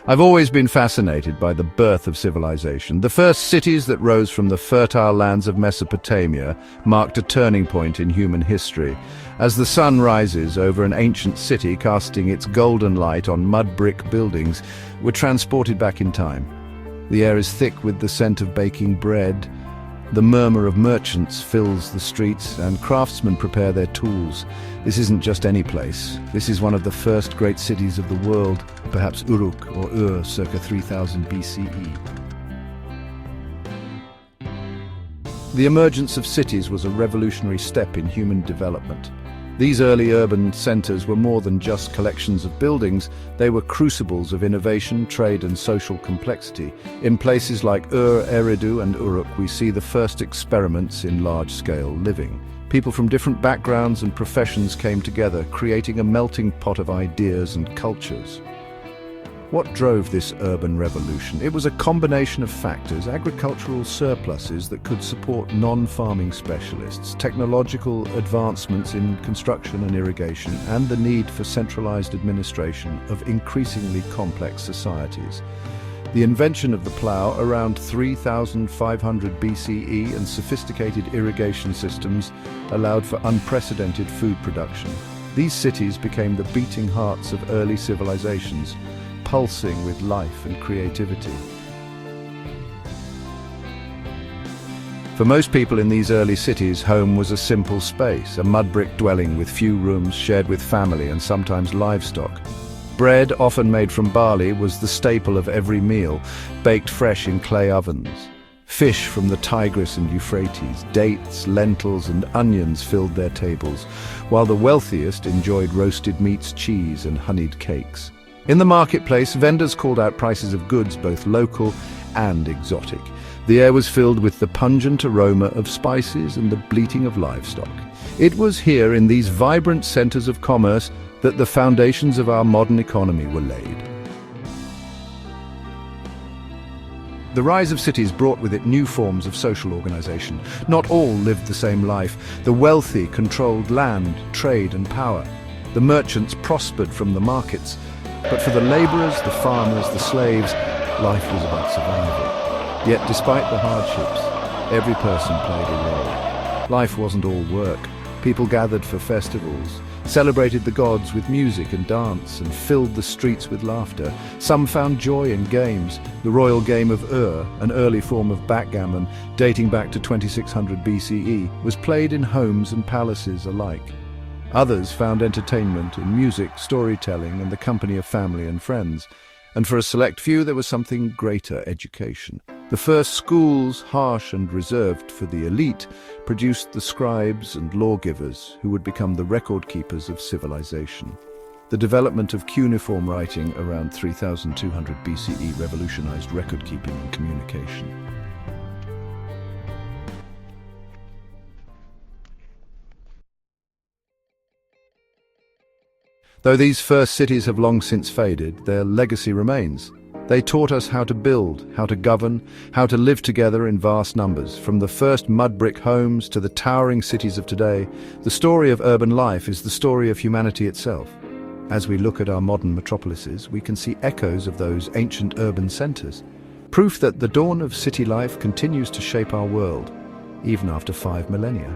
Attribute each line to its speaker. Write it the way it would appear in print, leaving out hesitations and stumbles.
Speaker 1: I've always been fascinated by the birth of civilization. The first cities that rose from the fertile lands of Mesopotamia marked a turning point in human history. As the sun rises over an ancient city, casting its golden light on mud brick buildings, we're transported back in time. The air is thick with the scent of baking bread. The murmur of merchants fills the streets, and craftsmen prepare their tools. This isn't just any place. This is one of the first great cities of the world, perhaps Uruk or Ur, circa 3000 BCE. The emergence of cities was a revolutionary step in human development. These early urban centers were more than just collections of buildings. They were crucibles of innovation, trade, and social complexity. In places like Ur, Eridu, and Uruk, we see the first experiments in large-scale living. People from different backgrounds and professions came together, creating a melting pot of ideas and cultures. What drove this urban revolution? It was a combination of factors: agricultural surpluses that could support non-farming specialists, technological advancements in construction and irrigation, and the need for centralized administration of increasingly complex societies. The invention of the plough around 3500 BCE and sophisticated irrigation systems allowed for unprecedented food production. These cities became the beating hearts of early civilizations, pulsing with life and creativity. For most people in these early cities, home was a simple space, a mud brick dwelling with few rooms shared with family and sometimes livestock. Bread, often made from barley, was the staple of every meal, baked fresh in clay ovens. Fish from the Tigris and Euphrates, dates, lentils, and onions filled their tables, while the wealthiest enjoyed roasted meats, cheese, and honeyed cakes. In the marketplace, vendors called out prices of goods both local and exotic. The air was filled with the pungent aroma of spices and the bleating of livestock. It was here, in these vibrant centers of commerce, that the foundations of our modern economy were laid. The rise of cities brought with it new forms of social organization. Not all lived the same life. The wealthy controlled land, trade, and power. The merchants prospered from the markets. But for the laborers, the farmers, the slaves, life was about survival. Yet despite the hardships, every person played a role. Life wasn't all work. People gathered for festivals, celebrated the gods with music and dance, and filled the streets with laughter. Some found joy in games. The royal game of Ur, an early form of backgammon dating back to 2600 BCE, was played in homes and palaces alike. Others found entertainment in music, storytelling, and the company of family and friends. And for a select few, there was something greater: education. The first schools, harsh and reserved for the elite, produced the scribes and lawgivers who would become the record keepers of civilization. The development of cuneiform writing around 3200 BCE revolutionized record-keeping and communication. Though these first cities have long since faded, their legacy remains. They taught us how to build, how to govern, how to live together in vast numbers. From the first mud brick homes to the towering cities of today, the story of urban life is the story of humanity itself. As we look at our modern metropolises, we can see echoes of those ancient urban centers, proof that the dawn of city life continues to shape our world, even after 5 millennia.